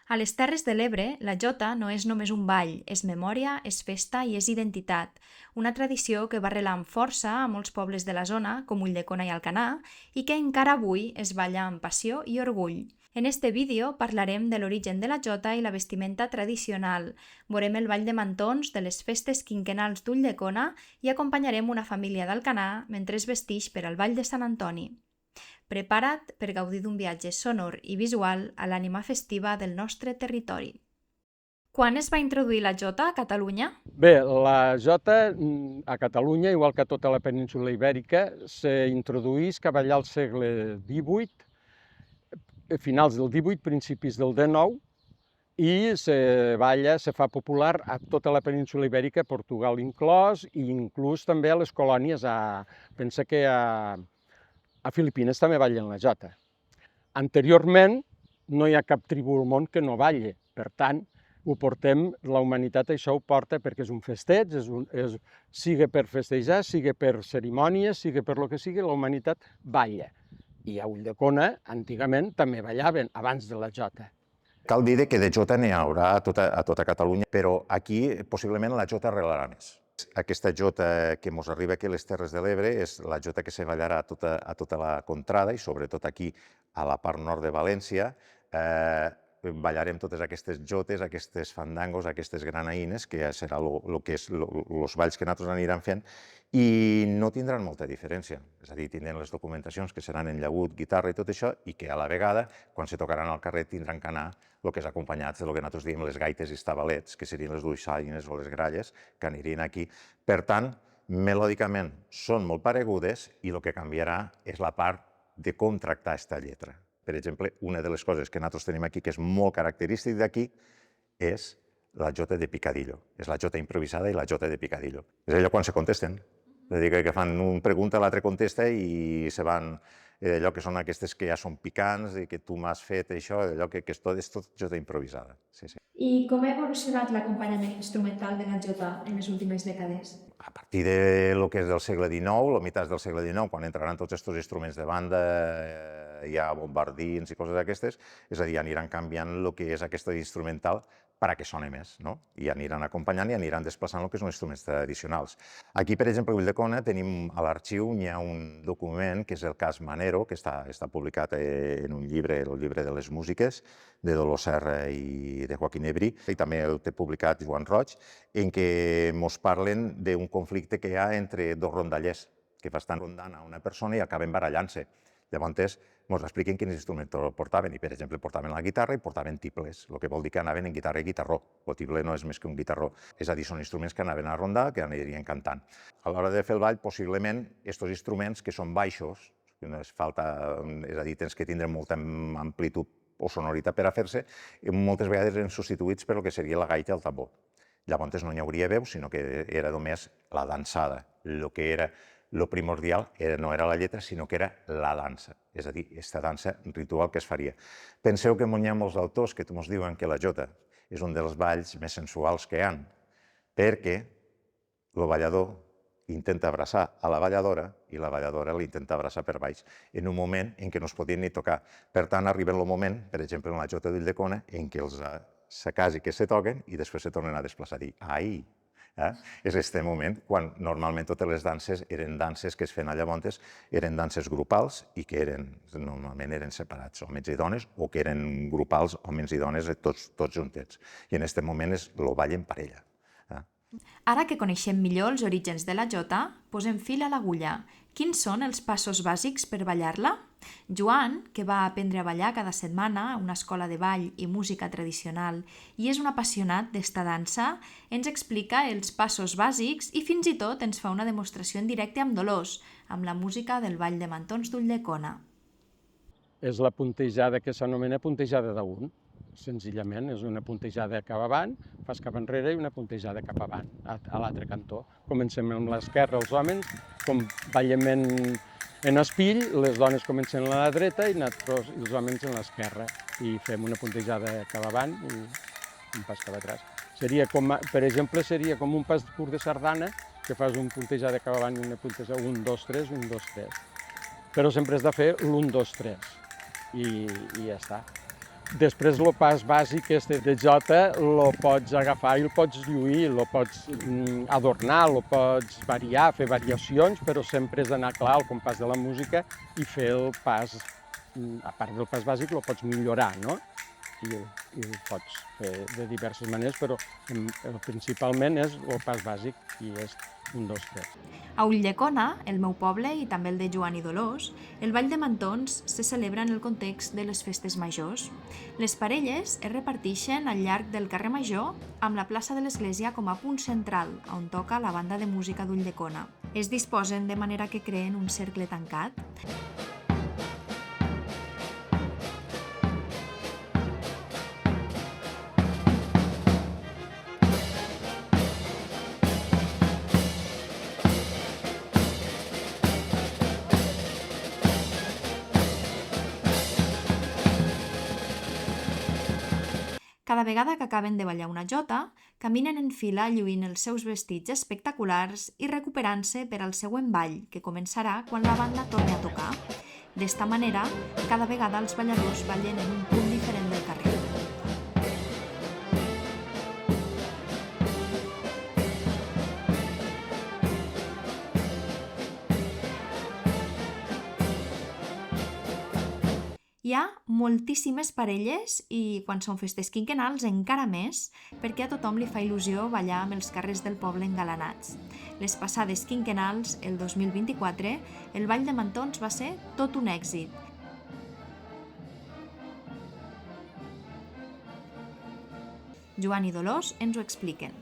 A les Terres de l'Ebre, la jota no és només un ball, és memòria, és festa i és identitat. Una tradició que va arrelar amb força a molts pobles de la zona, com Ulldecona i Alcanar, i que encara avui es balla amb passió i orgull. En este vídeo parlarem de l'origen de la jota i la vestimenta tradicional. Veurem el ball de mantons de les festes quinquenals d'Ulldecona i acompanyarem una família d'Alcanar mentre es vestix per al ball de Sant Antoni. Prepara't per gaudir d'un viatge sonor i visual a l'ànima festiva del nostre territori. Quan es va introduir la jota a Catalunya? Bé, la jota a Catalunya, igual que a tota la península Ibèrica, s'introduïx cap allà al segle XVIII, finals del XVIII, principis del XIX, i se balla, se fa popular a tota la península Ibèrica, Portugal inclòs, i inclús també a les colònies, pensa que a Filipines també ballen la jota. Anteriorment, no hi ha cap tribu al món que no balle, per tant, ho portem, la humanitat això ho porta perquè és un festeig, siga per festejar, siga per cerimònies, siga per lo que sigui, la humanitat balla. I a Ulldecona, antigament, també ballaven, abans de la jota. Cal dir que de jota n'hi haurà a tota Catalunya, però aquí possiblement la jota arrelarà més. Aquesta jota que ens arriba aquí a les Terres de l'Ebre és la jota que se ballarà a tota la contrada i sobretot aquí a la part nord de València. Ballarem totes aquestes jotes, aquestes fandangos, aquestes granaïnes, que serà els balls que nosaltres anirem fent, i no tindran molta diferència. És a dir, tindran les documentacions que seran en llaüt, guitarra i tot això, i que a la vegada, quan se tocaran al carrer, tindran que anar el que és acompanyats del que nosaltres diem les gaites i estabalets, que serien les duixalines o les gralles, que anirien aquí. Per tant, melòdicament són molt paregudes i el que canviarà és la part de com tractar aquesta lletra. Per exemple, una de les coses que nosaltres tenim aquí, que és molt característic d'aquí, és la jota de picadillo. És la jota improvisada i la jota de picadillo. És allò quan se contesten. És a dir, que fan un pregunta, l'altre contesta i se van... Allò que són aquestes que ja són picants, i que tu m'has fet això, allò que és tot jota improvisada. I com ha evolucionat l'acompanyament instrumental de la jota en les últimes dècades? A partir de lo que és del segle XIX, la meitat del segle XIX, quan entraran tots aquests instruments de banda, hi ha bombardins i coses d'aquestes, és a dir, aniran canviant el que és aquesta instrumental perquè soni més, no? I aniran acompanyant i aniran desplaçant el que són instruments tradicionals. Aquí, per exemple, a Ulldecona, tenim a l'arxiu, hi ha un document, que és el cas Manero, que està publicat en un llibre, el llibre de les músiques, de Dolors Serra i de Joaquín Ebrí, i també el té publicat Joan Roig, en què ens parlen d'un conflicte que hi ha entre dos rondallers, que estan rondant a una persona i acaben barallant-se. Llavors, ens expliquen quins instruments portaven, i per exemple portaven la guitarra i portaven tibles, el que vol dir que anaven en guitarra i guitarró. El tible no és més que un guitarró, és a dir, són instruments que anaven a rondar, que anirien cantant. A l'hora de fer el ball, possiblement, aquests instruments que són baixos, que no és a dir, tens que tindre molta amplitud o sonoritat per a fer-se, moltes vegades eren substituïts per el que seria la gaita i el tambor. Llavors no hi hauria veu, sinó que era només la dansada. El que era lo primordial no era la lletra, sinó que era la dansa, és a dir, aquesta dansa ritual que es faria. Penseu que hi ha molts autors que ens diuen que la jota és un dels balls més sensuals que hi ha, perquè el ballador intenta abraçar a la balladora i la balladora l'intenta abraçar per baix, en un moment en què no es podien ni tocar. Per tant, arriba el moment, per exemple, en la jota d'Ulldecona, en què els se quasi que se toquen i després se tornen a desplaçar. Ai! És aquest moment quan normalment totes les danses eren danses que es feien llavors, eren danses grupals i que normalment eren separats, homes i dones, o que eren grupals, homes i dones, tots juntets. I en aquest moment el ball en parella. Ara que coneixem millor els orígens de la jota, posem fil a l'agulla. Quins són els passos bàsics per ballar-la? Joan, que va aprendre a ballar cada setmana a una escola de ball i música tradicional i és un apassionat d'esta dansa, ens explica els passos bàsics i fins i tot ens fa una demostració en directe amb Dolors, amb la música del ball de mantons d'Ulldecona. És la puntejada que s'anomena puntejada d'un. Senzillament, és una puntejada cap avant, fas cap enrere i una puntejada cap avant, a l'altre cantó. Comencem amb l'esquerra, els homes, com ballem en espill, les dones comencen a la dreta i nosaltres, els homes, en l'esquerra. I fem una puntejada cap avant i un pas cap atràs. Per exemple, seria com un pas curt de sardana, que fas un puntejada cap avant i una puntejada 1, 2, 3, 1, 2, 3. Però sempre has de fer l'1, 2, 3 i ja està. Després el pas bàsic este de jota el pots agafar i el pots lluir, el pots adornar, el pots variar, fer variacions, però sempre és anar clar al compàs de la música i fer el pas, a part del pas bàsic, el pots millorar, no? I ho pots fer de diverses maneres, però principalment és el pas bàsic i és 1, 2, 3. A Ulldecona, el meu poble i també el de Joan i Dolors, el ball de mantons se celebra en el context de les festes majors. Les parelles es reparteixen al llarg del carrer Major amb la plaça de l'església com a punt central, on toca la banda de música d'Ulldecona. Es disposen de manera que creen un cercle tancat. Cada vegada que acaben de ballar una jota, caminen en fila lluint els seus vestits espectaculars i recuperant-se per al següent ball, que començarà quan la banda torni a tocar. D'esta manera, cada vegada els balladors ballen en un punt diferent del carrer. Hi ha moltíssimes parelles i quan són festes quinquennals encara més, perquè a tothom li fa il·lusió ballar amb els carrers del poble engalanats. Les passades quinquennals, el 2024, el ball de mantons va ser tot un èxit. Joan i Dolors ens ho expliquen.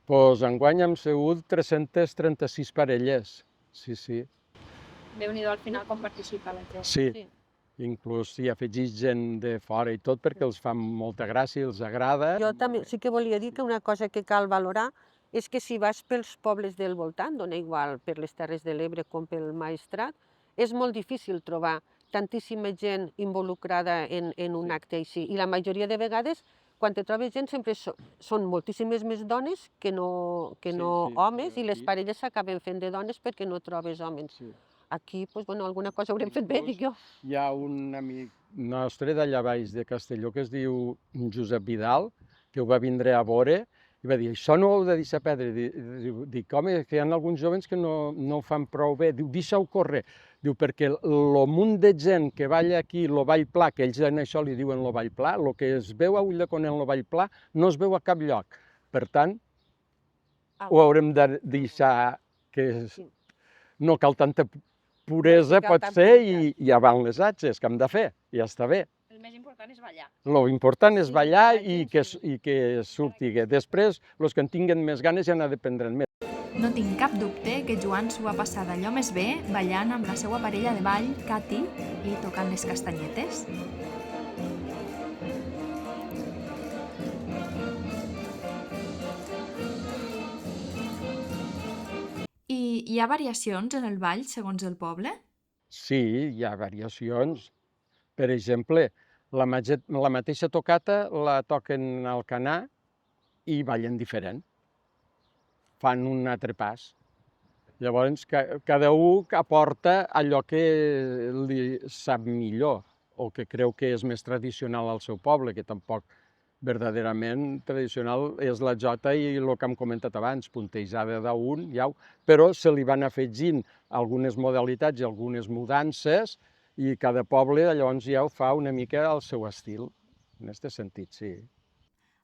Doncs enguany hem sigut 336 parelles. Sí, sí. Déu-n'hi-do al final com participa la gent. Sí. Inclús s'hi afegeix gent de fora i tot perquè els fa molta gràcia, els agrada. Jo també sí que volia dir que una cosa que cal valorar és que si vas pels pobles del voltant, dona igual per les Terres de l'Ebre com pel Maestrat, és molt difícil trobar tantíssima gent involucrada en un acte així. I la majoria de vegades, quan te trobes gent, sempre són moltíssimes més dones que no homes, i les parelles s'acaben fent de dones perquè no trobes homes. Aquí, alguna cosa haurem fet bé, dic jo. Hi ha un amic nostre d'allà baix de Castelló que es diu Josep Vidal, que ho va vindre a veure i va dir, això no ho heu de deixar perdre. Dic, home, que hi ha alguns joves que no ho fan prou bé. Diu, deixa-ho córrer. Diu, perquè el munt de gent que balla aquí, el ball pla, que ells en això li diuen el ball pla, el que es veu a Ulldecona en el ball pla no es veu a cap lloc. Per tant, ho haurem de deixar que no cal tanta puresa, pot ser, i avant les atges, que hem de fer, ja està bé. El més important és ballar. Lo important és ballar i que surti. Després, els que en tinguen més ganes ja n'ha de prendre més. No tinc cap dubte que Joan s'ho va passar d'allò més bé ballant amb la seva parella de ball, Cati, i tocant les castanyetes. I hi ha variacions en el ball segons el poble? Sí, hi ha variacions. Per exemple, la mateixa tocata la toquen a Alcanar i ballen diferent. Fan un altre pas. Llavors, cada un aporta allò que li sap millor o que creu que és més tradicional al seu poble, que tampoc verdaderament tradicional és la jota i el que hem comentat abans, puntejada d'un, però se li van afegint algunes modalitats i algunes mudances i cada poble llavors ja ho fa una mica al seu estil, en aquest sentit, sí.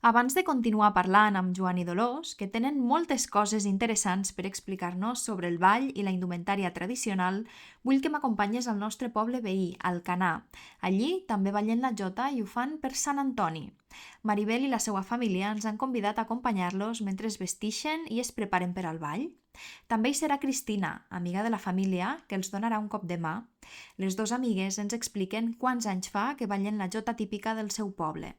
Abans de continuar parlant amb Joan i Dolors, que tenen moltes coses interessants per explicar-nos sobre el ball i la indumentària tradicional, vull que m'acompanyes al nostre poble veí, Alcanar. Allí també ballen la jota i ho fan per Sant Antoni. Maribel i la seva família ens han convidat a acompanyar-los mentre es vestixen i es preparen per al ball. També hi serà Cristina, amiga de la família, que els donarà un cop de mà. Les dues amigues ens expliquen quants anys fa que ballen la jota típica del seu poble.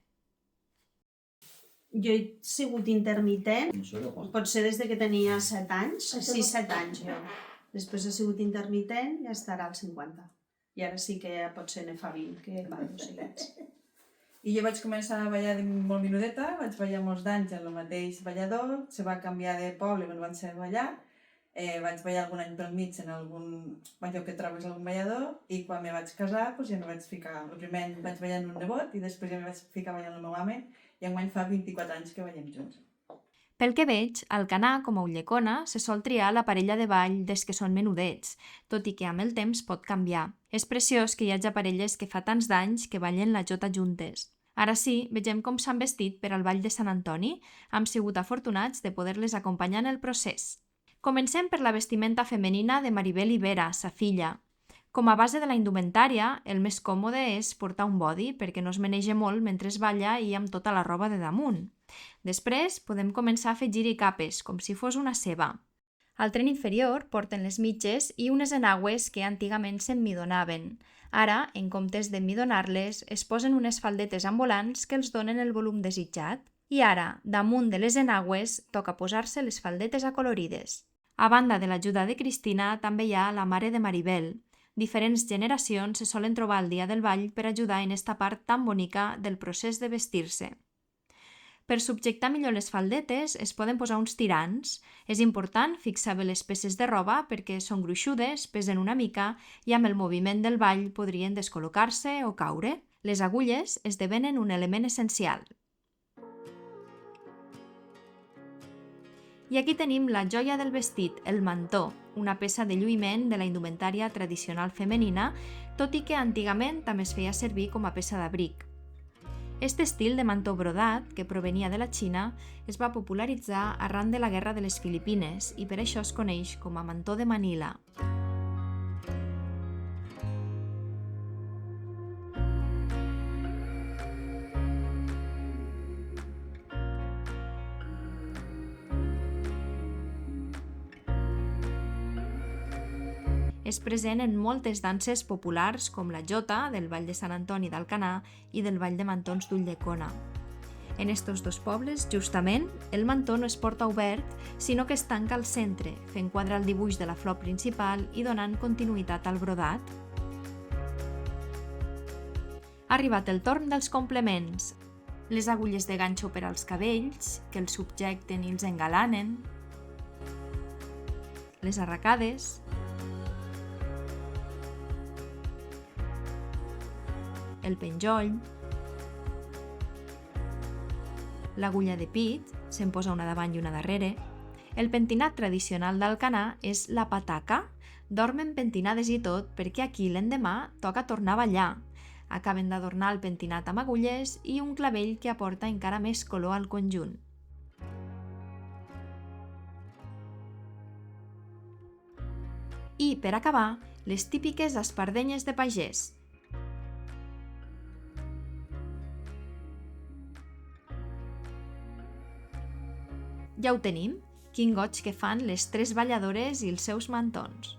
Jo he sigut intermitent, potser des que tenia 7 anys, 6-7 anys jo. Després he sigut intermitent i estarà als 50. I ara sí que potser ne fa 20, que ballo seguits. I jo vaig començar a ballar molt menudeta, vaig ballar molts d'anys en el mateix ballador, se va canviar de poble, me'n van saber ballar. vaig ballar algun any pel mig en algun balló que trobes algun ballador, i quan me vaig casar doncs ja me vaig ficar, el primer any vaig ballar amb un nebot i després ja me vaig ficar ballant amb el meu home, i enguany fa 24 anys que ballem junts. Pel que veig, al Alcanar, com a Ulldecona, se sol triar la parella de ball des que són menudets, tot i que amb el temps pot canviar. És preciós que hi hagi parelles que fa tants d'anys que ballen la jota juntes. Ara sí, vegem com s'han vestit per al Ball de Sant Antoni. Hem sigut afortunats de poder-les acompanyar en el procés. Comencem per la vestimenta femenina de Maribel Ibera, sa filla. Com a base de la indumentària, el més còmode és portar un body perquè no es menege molt mentre es balla i amb tota la roba de damunt. Després podem començar a afegir-hi capes, com si fos una ceba. Al tren inferior porten les mitges i unes enagües que antigament s'emmidonaven. Ara, en comptes d'emmidonar-les, es posen unes faldetes ambulants que els donen el volum desitjat. I ara, damunt de les enagües, toca posar-se les faldetes acolorides. A banda de l'ajuda de Cristina, també hi ha la mare de Maribel. Diferents generacions se solen trobar al dia del ball per ajudar en esta part tan bonica del procés de vestir-se. Per subjectar millor les faldetes es poden posar uns tirants. És important fixar bé les peces de roba perquè són gruixudes, pesen una mica i amb el moviment del ball podrien descol·locar-se o caure. Les agulles esdevenen un element essencial. I aquí tenim la joia del vestit, el mantó, una peça de lluïment de la indumentària tradicional femenina, tot i que antigament també es feia servir com a peça d'abric. Este estil de mantó brodat, que provenia de la Xina, es va popularitzar arran de la Guerra de les Filipines i per això es coneix com a mantó de Manila. És present en moltes danses populars com la jota del Ball de Sant Antoni d'Alcanar i del Ball de Mantons d'Ulldecona. En estos dos pobles, justament, el mantó no es porta obert, sinó que es tanca al centre, fent quadrar el dibuix de la flor principal i donant continuïtat al brodat. Ha arribat el torn dels complements. Les agulles de ganxo per als cabells, que els subjecten i els engalanen. Les arracades. El penjoll, l'agulla de pit, se'n posa una davant i una darrere. El pentinat tradicional d'Alcanar és la pataca. Dormen pentinades i tot perquè aquí l'endemà toca tornar a ballar. Acaben d'adornar el pentinat amb agulles i un clavell que aporta encara més color al conjunt. I, per acabar, les típiques espardenyes de pagès. Ja ho tenim, quin goig que fan les tres balladores i els seus mantons.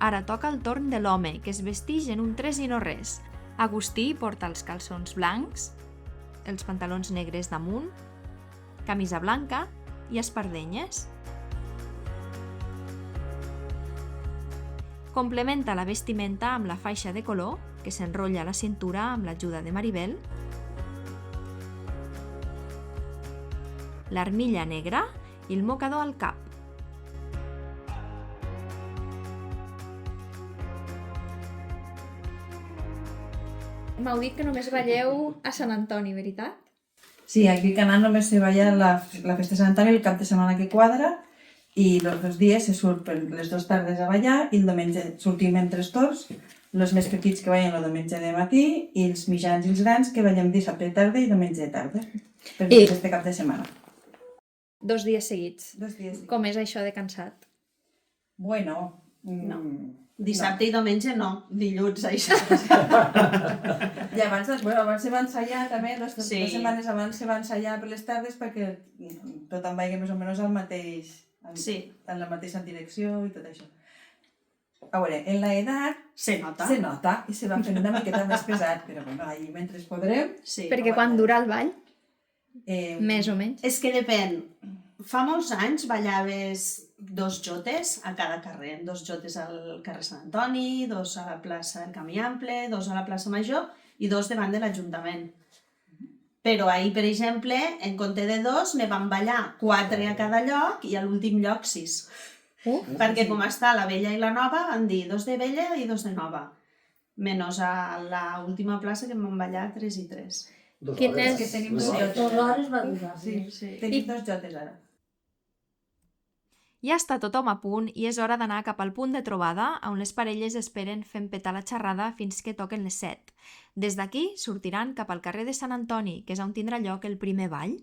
Ara toca el torn de l'home, que es vestix en un tres i no res. Agustí porta els calçons blancs, els pantalons negres damunt, camisa blanca i espardenyes. Complementa la vestimenta amb la faixa de color, que s'enrotlla a la cintura amb l'ajuda de Maribel, l'armilla negra i el mocador al cap. M'heu dit que només balleu a Sant Antoni, veritat? Sí, aquí a Canà només se balla la festa de Sant Antoni el cap de setmana que quadra, i els 2 dies se surt per les 2 tardes a ballar i el diumenge sortim en 3 torns, els més petits que ballen el diumenge de matí i els mitjans i els grans que ballem dissabte de tarda i diumenge de tarda, per este cap de setmana. 2 dies seguits. 2 dies. Com és això de cansat? Bueno, No. Dissabte i diumenge no, dilluns, això. I abans se va ensaiar també, 2 Sí. setmanes abans se va ensaiar per les tardes perquè tothom vagi més o menys al mateix, Sí. en la mateixa direcció i tot això. A veure, en l'edat Se nota. se nota i se va fent una miqueta més pesat, però bueno, ahir mentre podrem... Sí. Perquè quan dura el ball, més o menys. És que depèn. Fa molts anys ballaves 2 jotes a cada carrer. 2 jotes al carrer Sant Antoni, 2 a la plaça del Camí Ample, 2 a la plaça Major i 2 davant de l'Ajuntament. Però ahir, per exemple, en compte de 2, ne van ballar 4 a cada lloc i a l'últim lloc 6. Perquè com està la vella i la nova, van dir 2 de vella i 2 de nova. Menys a l'última plaça que en van ballar 3 i 3. Quin És és... que tenim 2 Dos jotes. hores va durar. Sí, tenim 2 jotes ara. Ja està tothom a punt i és hora d'anar cap al punt de trobada on les parelles esperen fent petar la xerrada fins que toquen les 7. Des d'aquí sortiran cap al carrer de Sant Antoni, que és on tindrà lloc el primer ball.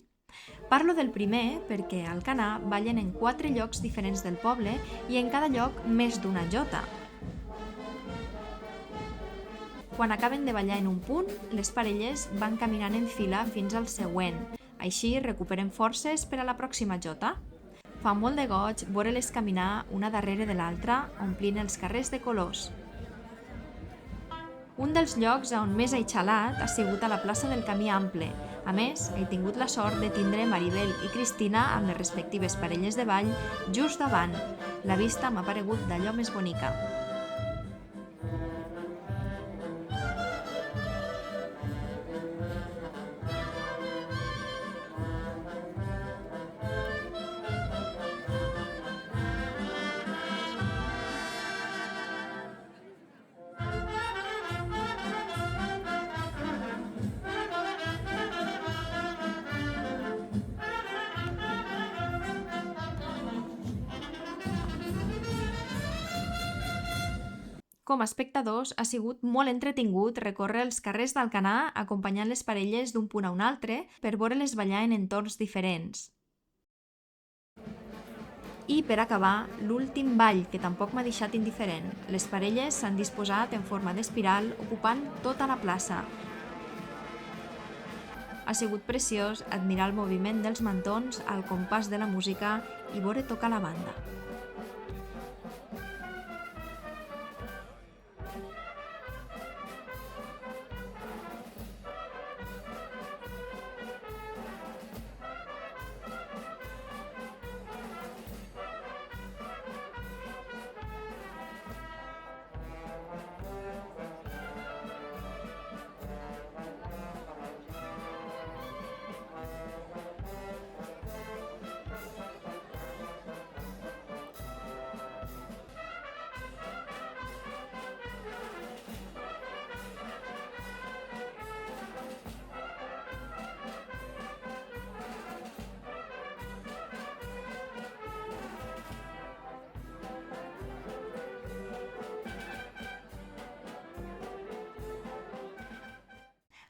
Parlo del primer perquè al Canà ballen en 4 llocs diferents del poble i en cada lloc més d'una jota. Quan acaben de ballar en un punt, les parelles van caminant en fila fins al següent. Així recuperen forces per a la pròxima jota. Fa molt de goig veure-les caminar una darrere de l'altra, omplint els carrers de colors. Un dels llocs on més he xalat ha sigut a la plaça del Camí Ample. A més, he tingut la sort de tindre Maribel i Cristina amb les respectives parelles de ball just davant. La vista m'ha paregut d'allò més bonica. Com a espectadors, ha sigut molt entretingut recórrer els carrers d'Alcanar acompanyant les parelles d'un punt a un altre per veure-les ballar en entorns diferents. I per acabar, l'últim ball, que tampoc m'ha deixat indiferent. Les parelles s'han disposat en forma d'espiral ocupant tota la plaça. Ha sigut preciós admirar el moviment dels mantons al compàs de la música i veure tocar la banda.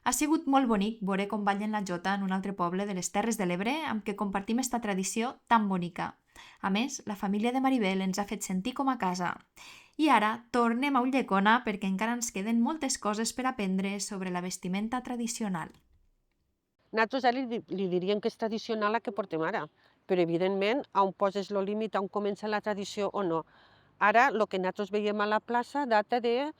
Ha sigut molt bonic veure com ballen la jota en un altre poble de les Terres de l'Ebre amb què compartim esta tradició tan bonica. A més, la família de Maribel ens ha fet sentir com a casa. I ara tornem a Ulldecona perquè encara ens queden moltes coses per aprendre sobre la vestimenta tradicional. Nosaltres ara li diríem que és tradicional la que portem ara, però evidentment on poses el límit, on comença la tradició o no. Ara el que nosaltres veiem a la plaça data de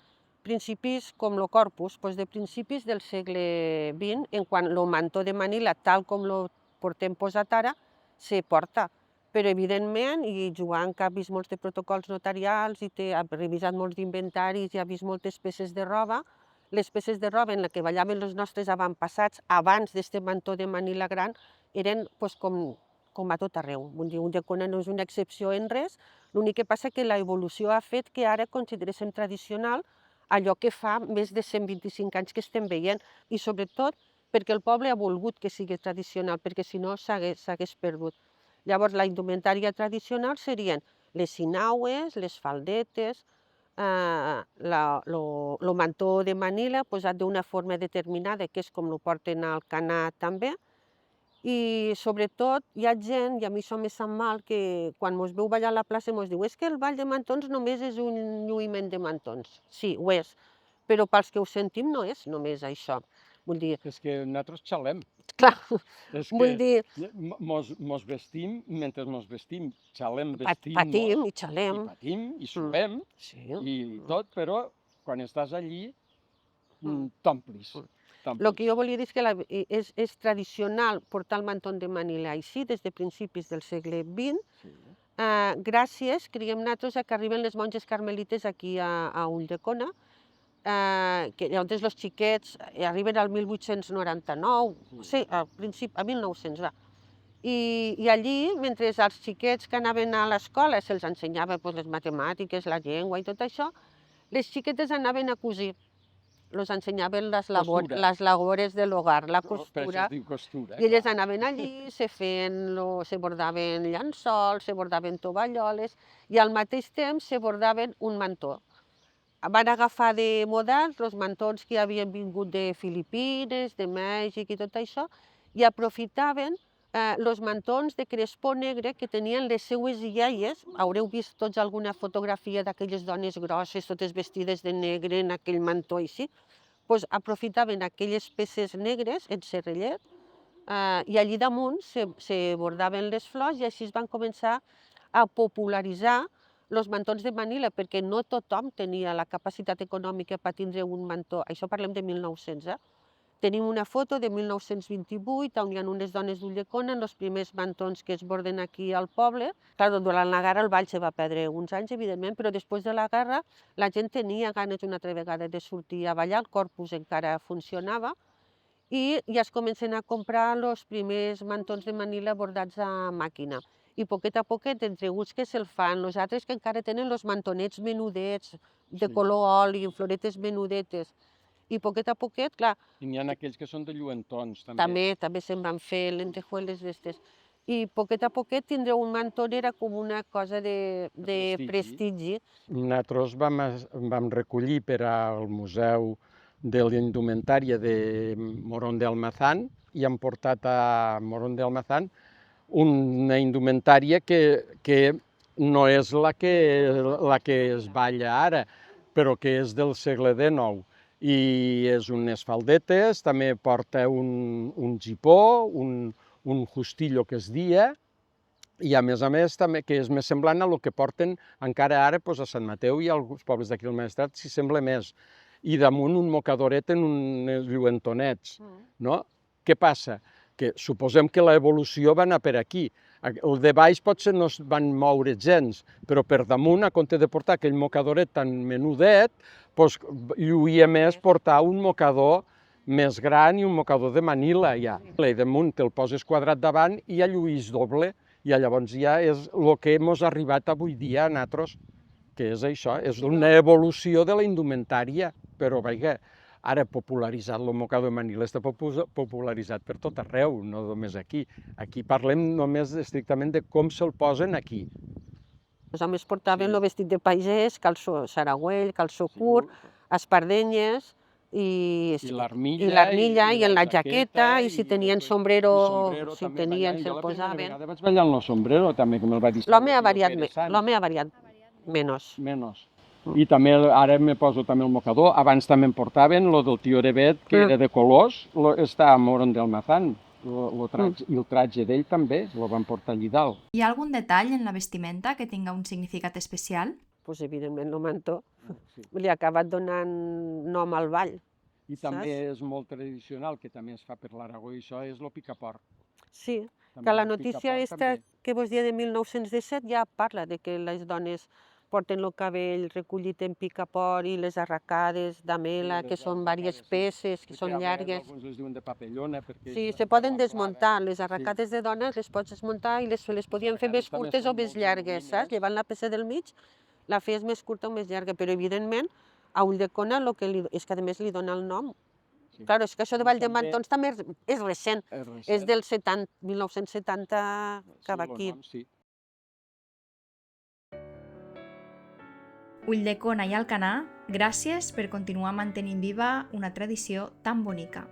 principis com el corpus, doncs de principis del segle XX, en quan el mantó de Manila, tal com el portem posat ara, se porta. Però evidentment, i Joan, que ha vist molts de protocols notarials i ha revisat molts d'inventaris i ha vist moltes peces de roba, les peces de roba en què ballaven els nostres avantpassats abans d'aquest mantó de Manila gran eren com a tot arreu. Ulldecona no és una excepció en res, l'únic que passa que l'evolució ha fet que ara consideréssim tradicional allò que fa més de 125 anys que estem veient, i sobretot perquè el poble ha volgut que sigui tradicional, perquè si no s'hagués perdut. Llavors, la indumentària tradicional serien les sinaues, les faldetes, el mantó de Manila posat d'una forma determinada, que és com el porten al Canà també, i sobretot hi ha gent, i a mi això me sap mal, que quan ens veu ballar a la plaça ens diu és que el ball de mantons només és un lluïment de mantons. Sí, ho és, però pels que ho sentim no és només això. Vull dir... És que nosaltres xalem. Clar, És vull dir... Mos vestim, mentre mos vestim, xalem, vestim... Patim i xalem. I patim, i sopem, i tot, però quan estàs allí, t'omplis. El que jo volia dir és que és tradicional portar el mantó de Manila així des de principis del segle XX, gràcies, creiem nosaltres, que arriben les monges carmelites aquí a Ulldecona, que llavors els xiquets arriben al 1899, sí, al principi, a 1900, va. I allí, mentre els xiquets que anaven a l'escola se'ls ensenyava les matemàtiques, la llengua i tot això, les xiquetes anaven a cosir. Els ensenyaven les labores de l'hogar, la costura. I elles anaven allí, se bordaven llençols, se bordaven tovalloles i al mateix temps se bordaven un mantó. Van agafar de models els mantons que havien vingut de Filipines, de Mèxic i tot això, i aprofitaven els mantons de crespó negre que tenien les seues iaies. Haureu vist tots alguna fotografia d'aquelles dones grosses, totes vestides de negre en aquell mantó així. Doncs aprofitaven aquelles peces negres en serrellet i allí damunt se bordaven les flors i així es van començar a popularitzar els mantons de Manila, perquè no tothom tenia la capacitat econòmica per tindre un mantó. Això parlem de 1900, Tenim una foto de 1928 on hi ha unes dones d'Ulldecona en els primers mantons que es borden aquí al poble. Clar, durant la guerra el ball se va perdre uns anys, evidentment, però després de la guerra la gent tenia ganes una altra vegada de sortir a ballar, el corpus encara funcionava, i ja es comencen a comprar els primers mantons de Manila bordats a màquina. I poquet a poquet, entre uns que se'l fan, els altres que encara tenen els mantonets menudets, de color oli, floretes menudetes. I poquet a poquet, clar... I n'hi ha aquells que són de lluentons, també. També se'n van fer lentejueles d'estes. I poquet a poquet tindre un mantó era com una cosa de prestigi. Nosaltres vam recollir per al Museu de la Indumentària de Morón de Almazán i hem portat a Morón de Almazán una indumentària que no és la que es balla ara, però que és del segle XIX. I és unes faldetes, també porta un gipó, un justillo que es dia, i a més també que és més semblant a el que porten encara ara a Sant Mateu i a alguns pobles d'aquí del Maestrat, si sembla més. I damunt un mocadoret en uns lluentonets, no? Què passa? Que suposem que l'evolució va anar per aquí. El de baix potser no es van moure gens, però per damunt, a compte de portar aquell mocadoret tan menudet, lluïa més portar un mocador més gran i un mocador de Manila, ja. I damunt te'l poses quadrat davant i ja lluís doble, i llavors ja és el que hem arribat avui dia a nosaltres, que és això, és una evolució de la indumentària, però vaja, ara popularitzat, el mocador de Manila està popularitzat per tot arreu, no només aquí. Aquí parlem només estrictament de com se'l posen aquí. Els homes portaven el vestit de pagès, calçó saragüell, calçó curt, espardenyes i l'armilla i en la jaqueta, i si tenien sombrero, si tenien, se'l posaven. Vaig ballar amb el sombrero també, que me'l va dir. L'home ha variat menys. I també ara me poso també el mocador. Abans també em portaven el del tio Herbet, que era de colors, està a Morón de Almazán. I el tratge d'ell també, el van portar allí dalt. Hi ha algun detall en la vestimenta que tinga un significat especial? Doncs evidentment el mantó. Li ha acabat donant nom al ball. I també és molt tradicional, que també es fa per l'Aragó, i això és el picaport. Sí, que la notícia que vos dia de 1917 ja parla de que les dones porten el cabell recollit en picaport i les arracades d'amela, que són diverses peces, que són llargues. Alguns les diuen de papellona. Sí, se poden desmuntar. Les arracades de dones les pots desmuntar i les podien fer més curtes o més llargues, saps? Llevant la peça del mig, la feies més curta o més llarga, però evidentment a Ulldecona és que a més li dona el nom. Clar, és que això de Vall de Mantons també és recent, és del 1970 cap aquí. Ulldecona i Alcanar, gràcies per continuar mantenint viva una tradició tan bonica.